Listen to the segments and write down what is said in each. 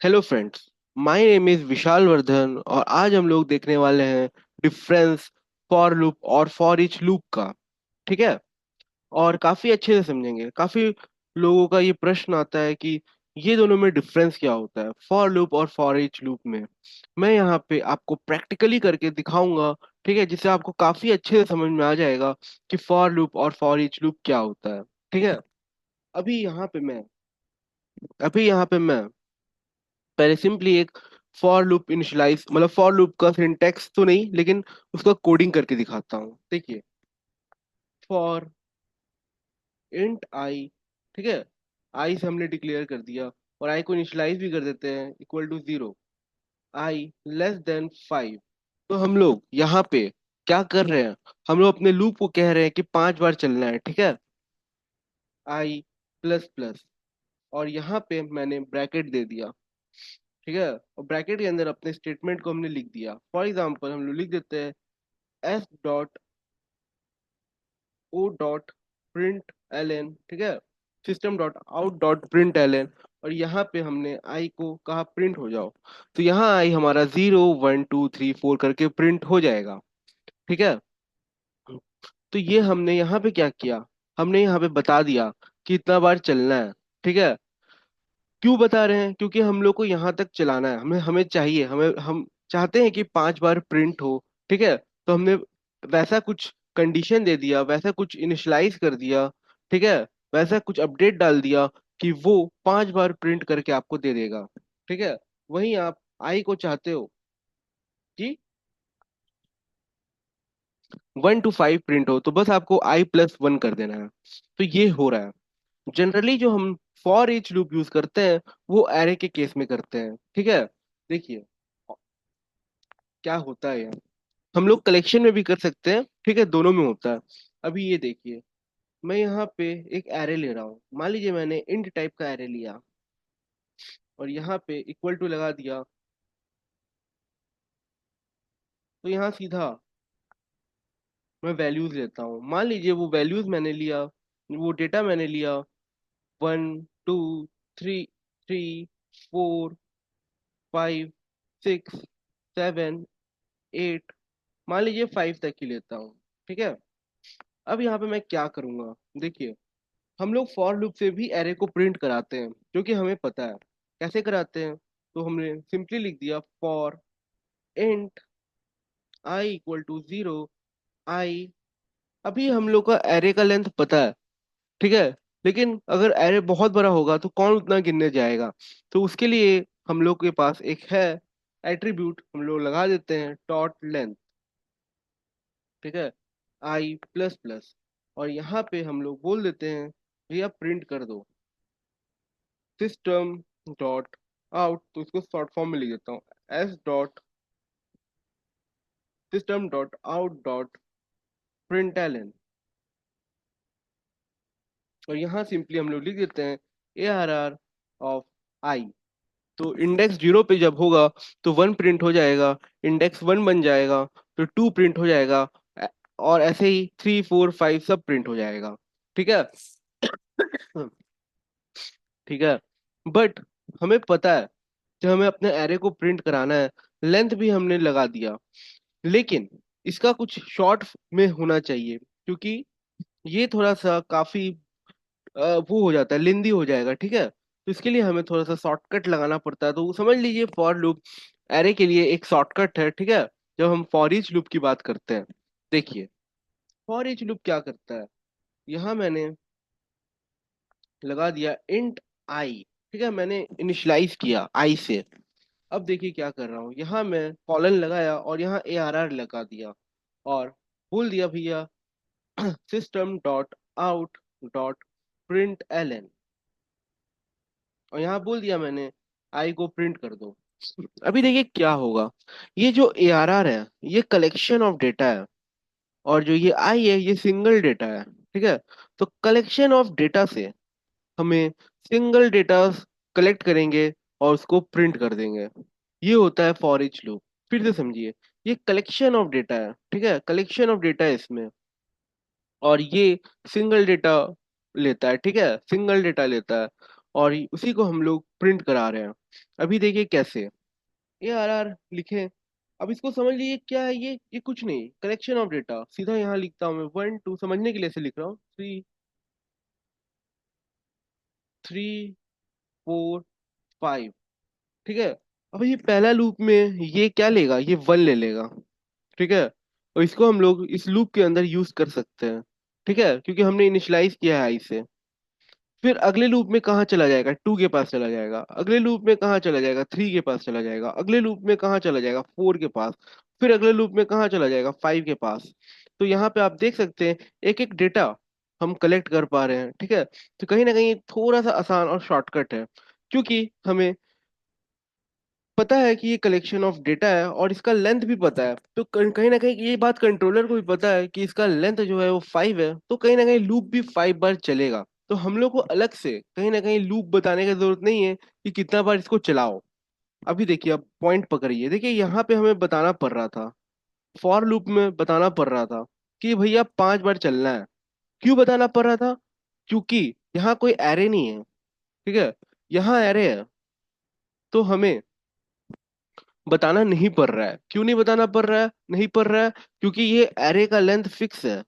Hello friends. My name is Vishal Vardhan और आज हम लोग देखने वाले हैं डिफरेंस फॉर लूप और फॉर ईच लूप का। ठीक है। और काफी अच्छे से समझेंगे। काफी लोगों का ये प्रश्न आता है कि ये दोनों में डिफरेंस क्या होता है, फॉर लूप और फॉर ईच लूप में। मैं यहाँ पे आपको प्रैक्टिकली करके दिखाऊंगा। ठीक है, जिससे आपको काफी अच्छे से समझ में आ जाएगा कि फॉर लूप और फॉर ईच लूप क्या होता है। ठीक है। अभी यहाँ पे मैं अभी यहाँ पे मैं पहले सिंपली एक फॉर लूप इनिशियलाइज मतलब फॉर लूप का सिंटैक्स तो नहीं लेकिन उसका कोडिंग करके दिखाता हूँ। देखिए, फॉर इंट आई। ठीक है, आई से हमने डिक्लेयर कर दिया और आई को इनिशियलाइज भी कर देते हैं equal to 0, I less than 5। तो हम लोग यहाँ पे क्या कर रहे हैं, हम लोग अपने लूप को कह रहे हैं कि 5 बार चलना है। ठीक है, आई प्लस प्लस और यहाँ पे मैंने ब्रैकेट दे दिया। ठीक है, और ब्रैकेट के अंदर अपने स्टेटमेंट को हमने लिख दिया। फॉर एग्जाम्पल हम लोग लिख देते हैं S dot O dot print L N. ठीक है, system dot out dot print L N. और यहाँ पे हमने आई को कहा प्रिंट हो जाओ। तो यहाँ आई हमारा 0 1 2 3 4 करके प्रिंट हो जाएगा। ठीक है। तो ये हमने यहाँ पे क्या किया, हमने यहाँ पे बता दिया कि इतना बार चलना है। ठीक है। क्यों बता रहे हैं, क्योंकि हम लोग को यहाँ तक चलाना है, हमें हमें चाहिए, हम चाहते हैं कि 5 बार प्रिंट हो। ठीक है, तो हमने वैसा कुछ कंडीशन दे दिया, वैसा कुछ इनिशियलाइज कर दिया। ठीक है, वैसा कुछ अपडेट डाल दिया कि वो 5 बार प्रिंट करके आपको दे देगा। ठीक है। वहीं आप आई को चाहते हो कि 1 to 5 प्रिंट हो, तो बस आपको I+1 कर देना है। तो ये हो रहा है। जनरली जो हम फॉर ईच लूप यूज करते हैं वो एरे के केस में करते हैं। ठीक है। देखिए क्या होता है यार, हम लोग कलेक्शन में भी कर सकते हैं। ठीक है, दोनों में होता है। अभी ये देखिए, मैं यहाँ पे एक एरे ले रहा हूँ। मान लीजिए मैंने इंट टाइप का एरे लिया और यहाँ पे इक्वल टू लगा दिया। तो यहाँ सीधा मैं वैल्यूज लेता हूँ। मान लीजिए वो वैल्यूज मैंने लिया, वो डेटा मैंने लिया 1 2 3 4 5 6 7 8। मान लीजिए 5 तक ही लेता हूँ। ठीक है। अब यहाँ पे मैं क्या करूंगा, देखिए, हम लोग फॉर लूप से भी एरे को प्रिंट कराते हैं क्योंकि हमें पता है कैसे कराते हैं। तो हमने सिंपली लिख दिया for int I equal to 0, I. अभी हम लोग का एरे का लेंथ पता है। ठीक है, लेकिन अगर एरे बहुत बड़ा होगा तो कौन उतना गिनने जाएगा। तो उसके लिए हम लोग के पास एक है एट्रीब्यूट, हम लोग लगा देते हैं डॉट लेंथ। ठीक है, आई प्लस प्लस और यहाँ पे हम लोग बोल देते हैं भैया प्रिंट कर दो सिस्टम डॉट आउट। तो इसको शॉर्ट फॉर्म में लिख देता हूँ S dot system dot out dot print L. और यहाँ सिंपली हम लोग लिख देते हैं ARR ऑफ आई। तो इंडेक्स 0 पे जब होगा तो 1 प्रिंट हो जाएगा, इंडेक्स 1 बन जाएगा तो 2 प्रिंट हो जाएगा। और ऐसे ही 3 4 5 सब प्रिंट हो जाएगा। ठीक है। ठीक है। बट हमें पता है कि हमें अपने एरे को प्रिंट कराना है, लेंथ भी हमने लगा दिया, लेकिन इसका कुछ शॉर्ट में होना चाहिए क्योंकि ये थोड़ा सा काफी वो हो जाता है, लेंदी हो जाएगा। ठीक है, तो इसके लिए हमें थोड़ा सा शॉर्टकट लगाना पड़ता है। तो समझ लीजिए फॉर लूप एरे के लिए एक शॉर्टकट है। ठीक है, जब हम फॉर ईच लूप की बात करते हैं, देखिए फॉर ईच लूप क्या करता है, यहाँ मैंने लगा दिया इंट आई। ठीक है, मैंने इनिशियलाइज किया आई से। अब देखिए क्या कर रहा हूँ, यहाँ मैं कॉलन लगाया और यहाँ ARR लगा दिया और बोल दिया भैया system dot out dot print L. और यहाँ बोल दिया मैंने आई को प्रिंट कर दो। अभी देखिए क्या होगा, ये जो ARR है ये कलेक्शन ऑफ डेटा है और जो ये आई है ये सिंगल डेटा है। ठीक है, तो कलेक्शन ऑफ डेटा से हमें सिंगल डेटा कलेक्ट करेंगे और उसको प्रिंट कर देंगे। ये होता है फॉर ईच लूप। फिर से समझिए, ये कलेक्शन ऑफ डेटा है। ठीक है, कलेक्शन ऑफ डेटा है इसमें, और ये सिंगल डेटा लेता है। ठीक है, सिंगल डेटा लेता है और उसी को हम लोग प्रिंट करा रहे हैं। अभी देखिए कैसे। ARR लिखे, अब इसको समझ लीजिए क्या है ये कुछ नहीं, कलेक्शन ऑफ डेटा। सीधा यहाँ लिखता हूँ मैं 1 2, समझने के लिए से लिख रहा हूँ, 3 3 4 5। ठीक है। अब ये पहला लूप में ये क्या लेगा, ये 1 ले लेगा। ठीक है। और इसको हम लोग इस लूप के अंदर यूज कर सकते हैं। ठीक है, क्योंकि हमने इनिशियलाइज किया है इसे। फिर अगले लूप में कहाँ चला जाएगा, 2 के पास चला जाएगा। अगले लूप में कहाँ चला जाएगा, 3 के पास चला जाएगा। अगले लूप में कहाँ चला जाएगा, 4 के पास। फिर अगले लूप में कहाँ चला जाएगा, 5 के पास। तो यहाँ पे आप देख सकते हैं एक एक डेटा हम कलेक्ट कर पा रहे हैं। ठीक है, तो कहीं ना कहीं थोड़ा सा आसान और शॉर्टकट है, क्योंकि हमें पता है कि ये कलेक्शन ऑफ डेटा है और इसका लेंथ भी पता है। तो कहीं ना कहीं ये बात कंट्रोलर को भी पता है कि इसका लेंथ जो है वो 5 है, तो कहीं ना कहीं लूप भी 5 बार चलेगा। तो हम लोग को अलग से कहीं ना कहीं लूप बताने की जरूरत नहीं है कि कितना बार इसको चलाओ। अभी देखिए, अब पॉइंट पकड़िए। देखिए यहाँ पे हमें बताना पड़ रहा था, फॉर लूप में बताना पड़ रहा था कि भैया 5 बार चलना है। क्यों बताना पड़ रहा था, क्योंकि यहाँ कोई एरे नहीं है। ठीक है, यहाँ एरे है। तो हमें बताना नहीं पड़ रहा है। क्यों नहीं बताना पड़ रहा है, नहीं पड़ रहा है, क्योंकि ये एरे का लेंथ फिक्स है।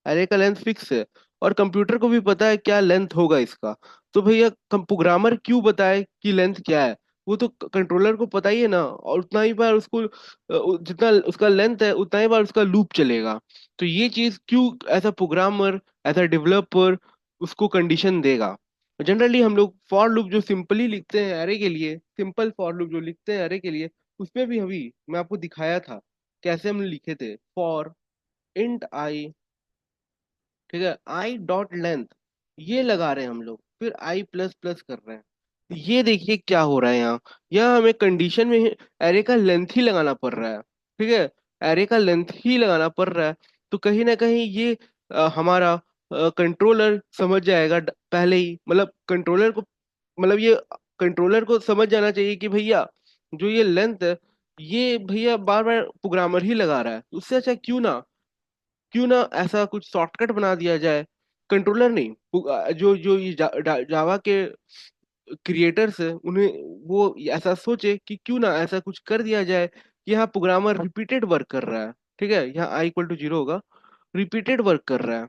एरे का लेंथ फिक्स है, और कंप्यूटर को भी पता है क्या लेंथ होगा इसका। तो भैया प्रोग्रामर क्यों बताए कि लेंथ क्या है, वो तो कंट्रोलर को पता ही है ना। और उतना ही बार उसको जितना उसका लेंथ है उतना ही बार उसका लूप चलेगा। तो ये चीज क्यों ऐसा प्रोग्रामर, ऐसा डेवलपर उसको कंडीशन देगा। जनरली हम लोग फॉर लूप जो सिंपली लिखते हैं एरे के लिए, सिंपल फॉर लूप जो लिखते हैं एरे के लिए, उसमें भी अभी मैं आपको दिखाया था कैसे हमने लिखे थे। फॉर इंट आई, ठीक है, आई डॉट लेंथ, ये लगा रहे हैं हम लोग, फिर आई प्लस प्लस कर रहे हैं। ये देखिए क्या हो रहा है यहाँ। यहाँ हमें कंडीशन में एरे का लेंथ ही लगाना पड़ रहा है। ठीक है, एरे का लेंथ ही लगाना पड़ रहा है। तो कहीं ना कहीं ये हमारा कंट्रोलर समझ जाएगा पहले ही, मतलब कंट्रोलर को, मतलब ये कंट्रोलर को समझ जाना चाहिए कि भैया जो ये लेंथ है, ये भैया बार बार प्रोग्रामर ही लगा रहा है। उससे अच्छा क्यों ना ऐसा कुछ शॉर्टकट बना दिया जाए। कंट्रोलर नहीं, जो जो ये जावा के क्रिएटर्स है उन्हें, वो ऐसा सोचे कि क्यों ना ऐसा कुछ कर दिया जाए कि यहाँ प्रोग्रामर रिपीटेड वर्क कर रहा है। ठीक है, यहाँ आई इक्वल टू 0 होगा, रिपीटेड वर्क कर रहा है।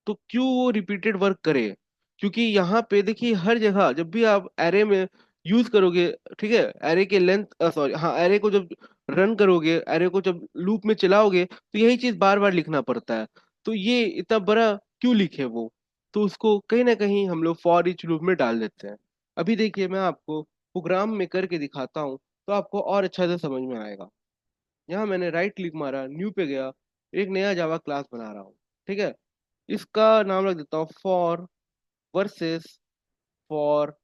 तो क्यों वो रिपीटेड वर्क करे, क्योंकि यहाँ पे देखिए हर जगह जब भी आप एरे में यूज करोगे, ठीक है, एरे के लेंथ, सॉरी हाँ, एरे को जब रन करोगे, एरे को जब लूप में चलाओगे, तो यही चीज बार बार लिखना पड़ता है। तो ये इतना बड़ा क्यों लिखे वो, तो उसको कहीं ना कहीं हम लोग फॉर ईच लूप में डाल देते हैं। अभी देखिए मैं आपको प्रोग्राम में करके दिखाता हूँ, तो आपको और अच्छा से समझ में आएगा। यहाँ मैंने राइट क्लिक मारा, न्यू पे गया, एक नया जावा क्लास बना रहा हूँ। ठीक है, इसका नाम रख देता हूँ फॉर वर्सेस फॉर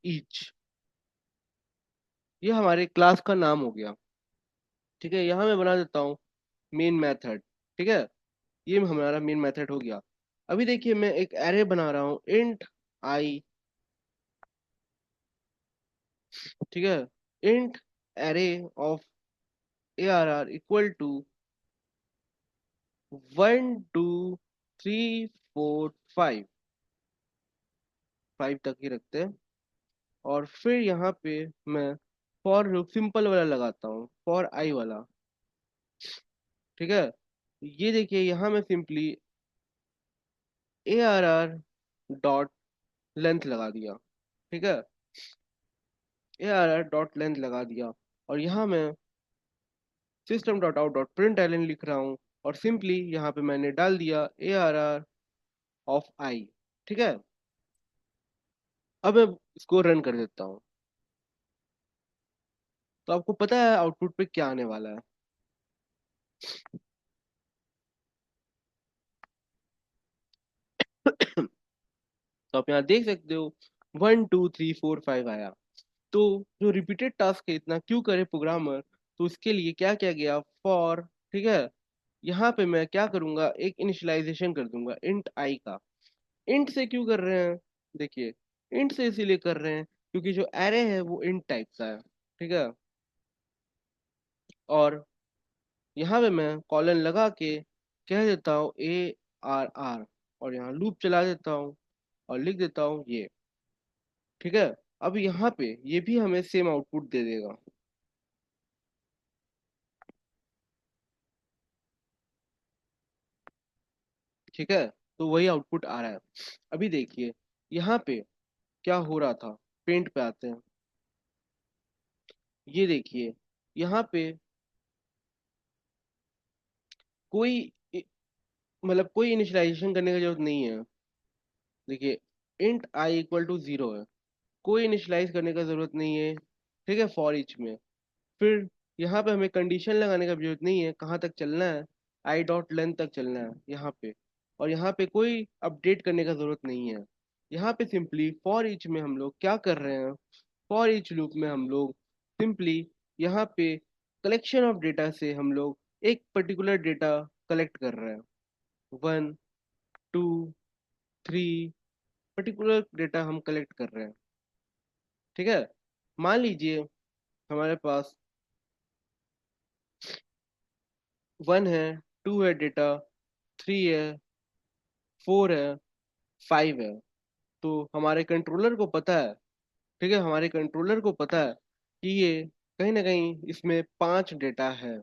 ईच। ये हमारे क्लास का नाम हो गया। ठीक है, यहाँ मैं बना देता हूँ मेन मेथड। ठीक है, ये हमारा मेन मेथड हो गया। अभी देखिए मैं एक एरे बना रहा हूँ, इंट आई। ठीक है, int array of ARR equal to 1 2 3 4 5, 5 तक ही रखते हैं। और फिर यहाँ पे मैं फॉर लूप सिंपल वाला लगाता हूँ, फॉर आई वाला। ठीक है, ये देखिए यहाँ मैं सिंपली ARR डॉट लेंथ लगा दिया। ठीक है, ARR डॉट लेंथ लगा दिया, और यहाँ मैं system dot out dot print L N लिख रहा हूँ, और सिंपली यहाँ पे मैंने डाल दिया ARR ऑफ आई। ठीक है, अब मैं इसको रन कर देता हूँ, तो आपको पता है आउटपुट पे क्या आने वाला है। तो आप यहाँ देख सकते हो 1 2 3 4 5 आया। तो जो रिपीटेड टास्क है इतना क्यों करे प्रोग्रामर, तो उसके लिए क्या किया गया, फॉर, ठीक है, यहाँ पे मैं क्या करूंगा, एक इनिशियलाइजेशन कर दूंगा इंट आई का। इंट से क्यों कर रहे हैं, देखिए इंट से इसीलिए कर रहे हैं क्योंकि जो एरे है वो इंट टाइप का है। ठीक है, और यहाँ पे मैं कॉलन लगा के कह देता हूँ ARR, और यहाँ लूप चला देता हूँ और लिख देता हूँ ये। ठीक है। अब यहाँ पे ये भी हमें सेम आउटपुट दे देगा। ठीक है, तो वही आउटपुट आ रहा है। अभी देखिए यहाँ पे क्या हो रहा था। पेंट पे आते हैं। ये देखिए यहाँ पे कोई मतलब कोई इनिशियलाइजेशन करने की जरूरत नहीं है। देखिए इंट आई इक्वल टू 0 है, कोई इनिशियलाइज करने का जरूरत नहीं है। ठीक है, फॉर ईच में। फिर यहाँ पे हमें कंडीशन लगाने का भी जरूरत नहीं है, कहाँ तक चलना है, आई डॉट लेंथ तक चलना है यहाँ पे। और यहाँ पे कोई अपडेट करने का जरूरत नहीं है। यहाँ पे सिंपली फॉर ईच में हम लोग क्या कर रहे हैं, फॉर ईच लूप में हम लोग सिंपली यहाँ पे कलेक्शन ऑफ डेटा से हम लोग एक पर्टिकुलर डेटा कलेक्ट कर रहे हैं। 1 2 3 पर्टिकुलर डेटा हम कलेक्ट कर रहे हैं। ठीक है, मान लीजिए हमारे पास 1 है, 2 है डेटा, 3 है, 4 है, 5 है। तो हमारे कंट्रोलर को पता है, ठीक है, हमारे कंट्रोलर को पता है कि ये कहीं ना कहीं इसमें 5 डेटा है।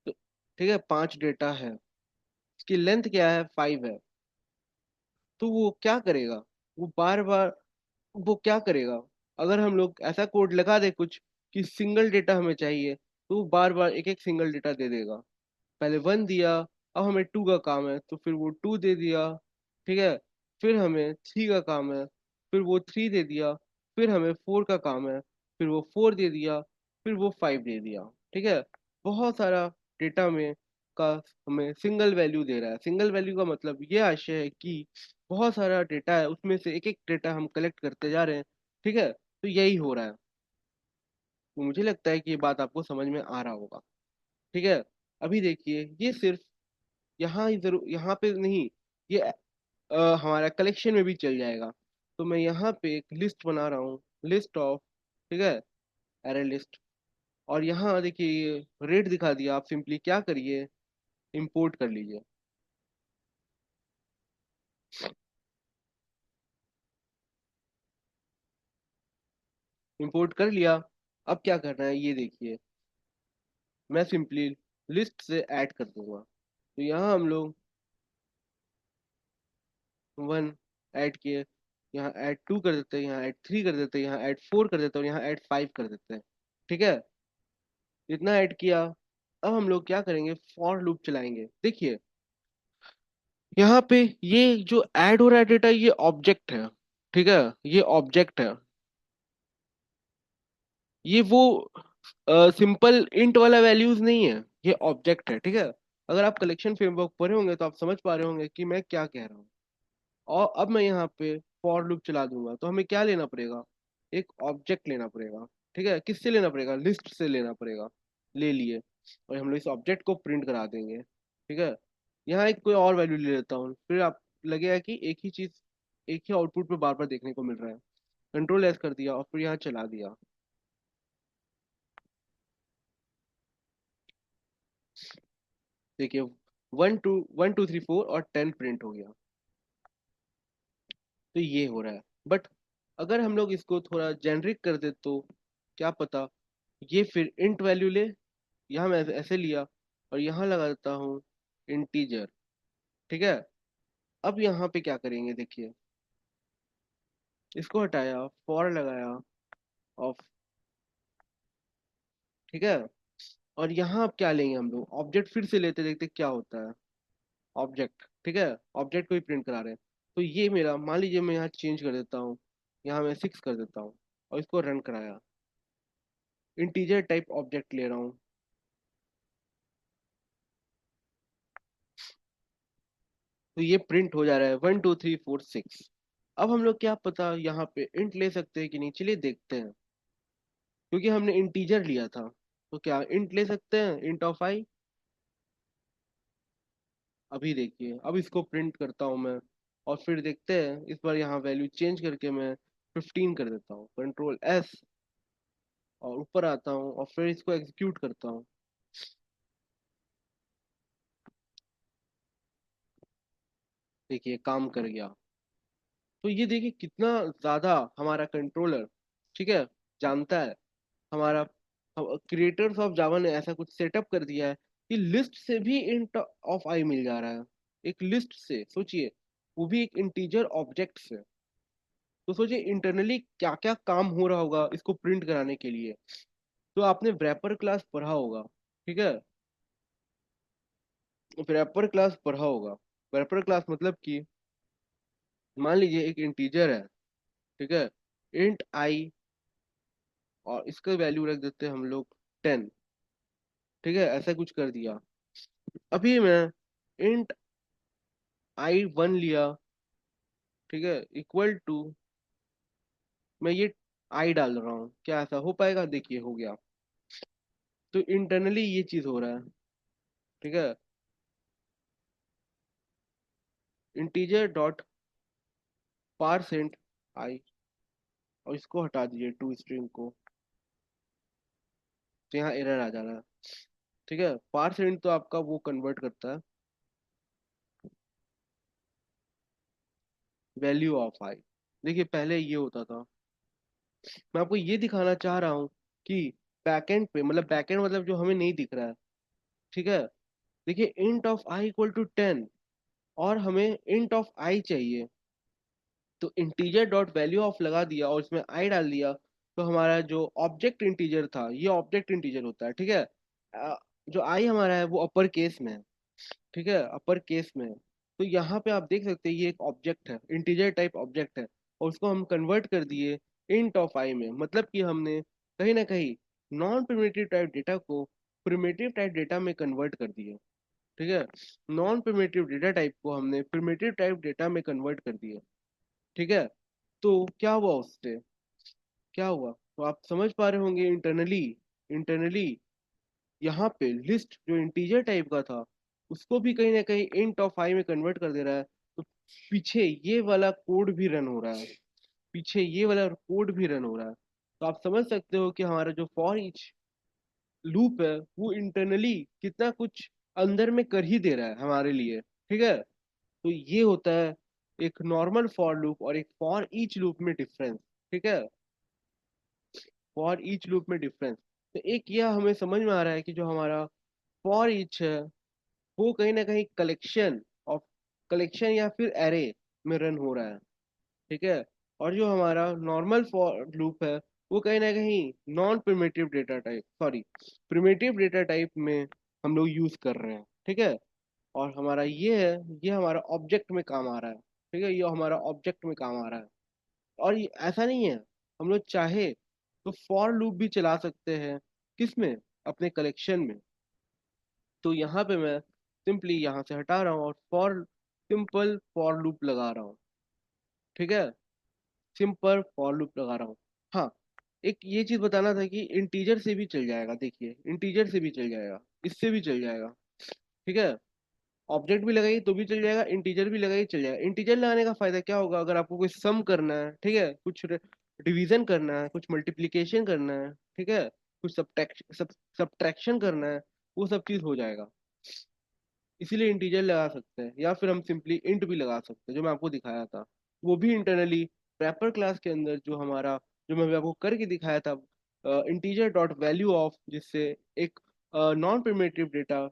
तो ठीक है, 5 डेटा है, इसकी लेंथ क्या है, 5 है। तो वो क्या करेगा, वो बार बार वो क्या करेगा, अगर हम लोग ऐसा कोड लगा दे कुछ कि सिंगल डेटा हमें चाहिए, तो वो बार बार एक एक सिंगल डेटा दे देगा। पहले 1 दिया, अब हमें 2 का काम है तो फिर वो 2 दे दिया। ठीक है, फिर हमें 3 का काम है, फिर वो 3 दे दिया। फिर हमें 4 का काम है, फिर वो 4 दे दिया। फिर वो 5 दे दिया। ठीक है, बहुत सारा डेटा में का हमें सिंगल वैल्यू दे रहा है। सिंगल वैल्यू का मतलब ये आशय है कि बहुत सारा डेटा है, उसमें से एक एक डेटा हम कलेक्ट करते जा रहे हैं। ठीक है, तो यही हो रहा है। तो मुझे लगता है कि ये बात आपको समझ में आ रहा होगा। ठीक है, अभी देखिए ये सिर्फ यहाँ ही जरूर, यहाँ पे नहीं, ये हमारा कलेक्शन में भी चल जाएगा। तो मैं यहाँ पे एक लिस्ट बना रहा हूँ, लिस्ट ऑफ, ठीक है, एरे लिस्ट। और यहाँ देखिए रेट दिखा दिया। आप सिंपली क्या करिए, इंपोर्ट कर लीजिए। इंपोर्ट कर लिया। अब क्या करना है ये देखिए, मैं सिंपली लिस्ट से ऐड कर दूंगा। तो यहाँ हम लोग 1 ऐड किए, यहाँ ऐड 2 कर देते हैं, यहाँ ऐड 3 कर देते हैं, यहाँ ऐड 4 कर देते हैं, और यहाँ ऐड 5 कर देते हैं। ठीक है, इतना ऐड किया। अब हम लोग क्या करेंगे, फॉर लूप चलाएंगे। देखिए यहाँ पे ये जो ऐड हो रहा है डेटा, ये ऑब्जेक्ट है। ठीक है, ये ऑब्जेक्ट है। ये वो सिंपल इंट वाला वैल्यूज नहीं है, ये ऑब्जेक्ट है। ठीक है, अगर आप कलेक्शन फ्रेमवर्क पढ़े होंगे तो आप समझ पा रहे होंगे कि मैं क्या कह रहा हूँ। और अब मैं यहाँ पे फॉर लूप चला दूंगा तो हमें क्या लेना पड़ेगा, एक ऑब्जेक्ट लेना पड़ेगा। ठीक है, किससे लेना पड़ेगा, लिस्ट से लेना पड़ेगा। ले लिए, और हम लोग इस ऑब्जेक्ट को प्रिंट करा देंगे। ठीक है, यहाँ एक कोई और वैल्यू ले लेता हूँ, फिर आप लगेगा कि एक ही चीज एक ही आउटपुट पे बार बार देखने को मिल रहा है। कंट्रोल एस कर दिया और फिर यहाँ चला दिया। देखिए 1 2 1 2 3 4 और 10 प्रिंट हो गया। तो ये हो रहा है। बट अगर हम लोग इसको थोड़ा जेनरिक कर दे तो क्या पता ये फिर इंट वैल्यू ले। यहाँ मैं ऐसे लिया और यहाँ लगा देता हूँ इंटीजर। ठीक है, अब यहाँ पे क्या करेंगे देखिए, इसको हटाया, फॉर लगाया, ऑफ। ठीक है, और यहाँ अब क्या लेंगे हम लोग, ऑब्जेक्ट फिर से लेते, देखते क्या होता है। ऑब्जेक्ट, ठीक है, ऑब्जेक्ट को ही प्रिंट करा रहे हैं। तो ये मेरा, मान लीजिए मैं यहाँ चेंज कर देता हूँ, यहाँ मैं 6 कर देता हूँ और इसको रन कराया। इंटीजर टाइप ऑब्जेक्ट ले रहा हूँ। तो ये प्रिंट हो जा रहा है 1 2 3 4 6। अब हम लोग क्या पता यहाँ पे इंट ले सकते हैं कि नहीं, चलिए देखते हैं। क्योंकि हमने इंटीजर लिया था, तो क्या इंट ले सकते हैं, इंट ऑफ आई। अभी देखिए, अब इसको प्रिंट करता हूँ मैं, और फिर देखते हैं। इस बार यहाँ वैल्यू चेंज करके मैं 15 कर देता हूँ, कंट्रोल एस, और ऊपर आता हूँ और फिर इसको एग्जीक्यूट करता हूँ। देखिए काम कर गया। तो ये देखिए कितना ज्यादा हमारा कंट्रोलर, ठीक है, जानता है। हमारा क्रिएटर्स ऑफ जावा ने ऐसा कुछ सेटअप कर दिया है कि लिस्ट से भी इंट ऑफ आई मिल जा रहा है। एक लिस्ट से सोचिए, वो भी एक इंटीजर ऑब्जेक्ट से। तो सोचिए इंटरनली क्या क्या काम हो रहा होगा इसको प्रिंट कराने के लिए। तो आपने रैपर क्लास पढ़ा होगा, ठीक है, रैपर क्लास पढ़ा होगा। रैपर क्लास मतलब कि मान लीजिए एक इंटीजर है, ठीक है, इंट आई, और इसका वैल्यू रख देते हैं हम लोग 10, ठीक है, ऐसा कुछ कर दिया। अभी मैं इंट आई वन लिया, ठीक है, इक्वल टू, मैं ये आई डाल रहा हूँ, क्या ऐसा हो पाएगा? देखिए हो गया। तो इंटरनली ये चीज हो रहा है, ठीक है, इंटीजर डॉट पारसेंट आई, और इसको हटा दीजिए टू स्ट्रिंग को, तो यहाँ एरर आ जाना है। ठीक है, पारसेंट तो आपका वो कन्वर्ट करता है वैल्यू ऑफ आई। देखिए पहले ये होता था, मैं आपको ये दिखाना चाह रहा हूँ कि बैकएंड पे, मतलब बैकएंड मतलब जो हमें नहीं दिख रहा है, ठीक है, देखिए int of I equal to 10, और हमें इंट ऑफ आई चाहिए। तो इंटीजर डॉट वैल्यू ऑफ लगा दिया और इसमें आई डाल दिया, तो हमारा जो ऑब्जेक्ट इंटीजर था, ये ऑब्जेक्ट इंटीजर होता है, ठीक है। जो आई हमारा है वो अपर केस में है, ठीक है, अपर केस में है। तो यहाँ पे आप देख सकते हैं ये एक ऑब्जेक्ट है, इंटीजर टाइप ऑब्जेक्ट है, और उसको हम कन्वर्ट कर दिए इंट ऑफ आई में। मतलब कि हमने कहीं ना कहीं नॉन प्रिमिटिव टाइप डेटा को प्रिमिटिव टाइप डेटा में कन्वर्ट कर दिए, ठीक है। नॉन प्रिमिटिव डेटा टाइप को हमने प्रिमिटिव टाइप डेटा में कन्वर्ट कर दिया, ठीक है। तो क्या हुआ उससे, क्या हुआ? तो आप समझ पा रहे होंगे इंटरनली, इंटरनली यहाँ पे लिस्ट जो इंटीजर टाइप का था उसको भी कहीं ना कहीं इंट ऑफ आई में कन्वर्ट कर दे रहा है। तो पीछे ये वाला कोड भी रन हो रहा है, पीछे ये वाला कोड भी रन हो रहा है। तो आप समझ सकते हो कि हमारा जो फॉर ईच लूप है वो इंटरनली कितना कुछ अंदर में कर ही दे रहा है हमारे लिए, ठीक है। तो ये होता है एक नॉर्मल फॉर लूप और एक फॉर ईच लूप में डिफरेंस, ठीक है, फॉर ईच लूप में डिफरेंस। तो एक यह हमें समझ में आ रहा है कि जो हमारा फॉर ईच है वो कहीं ना कहीं कलेक्शन ऑफ, कलेक्शन या फिर एरे में रन हो रहा है, ठीक है। और जो हमारा नॉर्मल फॉर लूप है वो कहीं ना कहीं non primitive data type, sorry, primitive data type में हम लोग यूज कर रहे हैं, ठीक है। और हमारा ये है, ये हमारा ऑब्जेक्ट में काम आ रहा है, ठीक है, ये हमारा ऑब्जेक्ट में काम आ रहा है। और ऐसा नहीं है, हम लोग चाहे तो फॉर लूप भी चला सकते हैं, किसमें? अपने कलेक्शन में। तो यहाँ पे मैं सिंपली यहाँ से हटा रहा हूँ और फॉर, सिंपल फॉर लूप लगा रहा हूँ, ठीक है, सिंपल फॉर लूप लगा रहा हूँ। हाँ, एक ये चीज बताना था कि इंटीजर से भी चल जाएगा, देखिए इंटीजर से भी चल जाएगा, इससे भी चल जाएगा, ठीक है। ऑब्जेक्ट भी लगाइए तो भी चल जाएगा, इंटीजर भी लगाइए चल जाएगा। इंटीजर लगाने का फायदा क्या होगा? अगर आपको कोई सम करना है, ठीक है, कुछ डिवीजन करना है, कुछ मल्टीप्लिकेशन करना है, ठीक है, कुछ सब्ट्रैक्शन करना है, वो सब चीज हो जाएगा। इसीलिए इंटीजर लगा सकते हैं, या फिर हम सिंपली इंट भी लगा सकते हैं, जो मैं आपको दिखाया था। वो भी इंटरनली रैपर क्लास के अंदर, जो हमारा, जो मैं आपको करके दिखाया था, इंटीजर डॉट वैल्यू ऑफ, जिससे एक non primitive data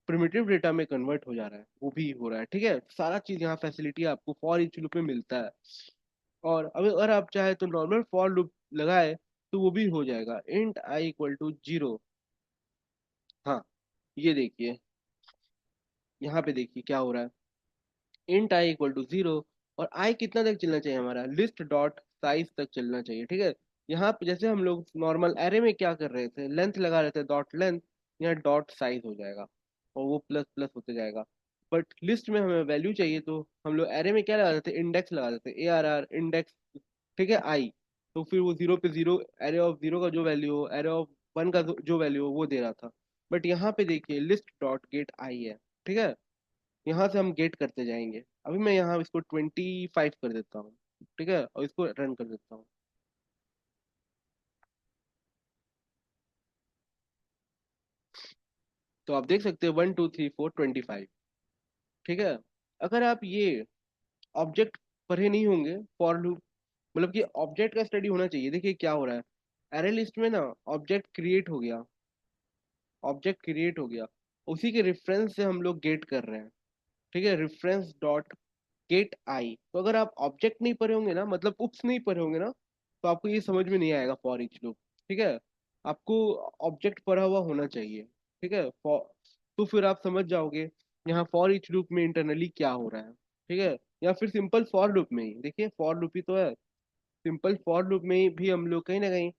primitive data में कन्वर्ट हो जा रहा है, वो भी हो रहा है, ठीक है। सारा चीज यहाँ फैसिलिटी आपको फॉर ईच लूप में मिलता है। और अगर आप चाहे तो नॉर्मल फॉर लूप लगाए तो वो भी हो जाएगा, इंट आई इक्वल टू 0। हाँ, ये देखिए, यहाँ पे देखिए क्या हो रहा है, इंट आई इक्वल टू 0, और आई कितना तक चलना चाहिए? हमारा लिस्ट डॉट साइज तक चलना चाहिए, ठीक है। यहाँ पे जैसे हम लोग नॉर्मल एरे में क्या कर रहे थे, लेंथ लगा रहे थे, डॉट लेंथ, यहाँ डॉट साइज हो जाएगा, और वो प्लस प्लस होते जाएगा। बट लिस्ट में हमें वैल्यू चाहिए, तो हम लोग एरे में क्या लगा देते, इंडेक्स लगा देते, ए आर आर इंडेक्स, ठीक है, आई। तो फिर वो 0 पे 0, एरे ऑफ 0 का जो वैल्यू हो, एरे ऑफ 1 का जो वैल्यू हो वो दे रहा था। बट यहाँ पे देखिए लिस्ट डॉट गेट आई है, ठीक है, यहाँ से हम गेट करते जाएंगे। अभी मैं यहाँ इसको 25 कर देता हूँ, ठीक है, और इसको रन कर देता हूँ। तो आप देख सकते हैं 1 2 3 4 25, ठीक है। अगर आप ये ऑब्जेक्ट पढ़े नहीं होंगे फॉर लूप, मतलब कि ऑब्जेक्ट का स्टडी होना चाहिए। देखिए क्या हो रहा है, अरे लिस्ट में ना ऑब्जेक्ट क्रिएट हो गया, ऑब्जेक्ट क्रिएट हो गया, उसी के रेफरेंस से हम लोग गेट कर रहे हैं। ठीक है, रेफरेंस डॉट गेट आई। तो अगर आप ऑब्जेक्ट नहीं पढ़े होंगे ना, मतलब उप्स नहीं पढ़े होंगे ना, तो आपको ये समझ में नहीं आएगा फॉर ईच लूप। ठीक है, आपको ऑब्जेक्ट पढ़ा हुआ होना चाहिए। ठीक है, फॉर, तो फिर आप समझ जाओगे यहाँ फॉर ईच लूप में इंटरनली क्या हो रहा है। ठीक है, या फिर सिंपल फॉर लूप में ही देखिए, फॉर लूप ही तो है, सिंपल फॉर लूप में भी हम लोग कहीं ना कहीं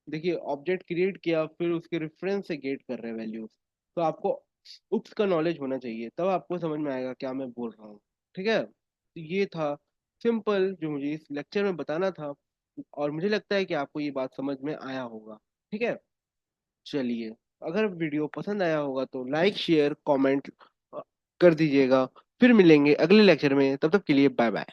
देखिए ऑब्जेक्ट क्रिएट किया, फिर उसके रेफरेंस से गेट कर रहे हैं वैल्यूज। तो आपको उप्स का नॉलेज होना चाहिए, तब आपको समझ में आएगा क्या मैं बोल रहा हूँ। ठीक है, तो ये था सिंपल जो मुझे इस लेक्चर में बताना था, और मुझे लगता है कि आपको ये बात समझ में आया होगा। ठीक है, चलिए, अगर वीडियो पसंद आया होगा तो लाइक शेयर कमेंट कर दीजिएगा। फिर मिलेंगे अगले लेक्चर में, तब तक के लिए बाय बाय।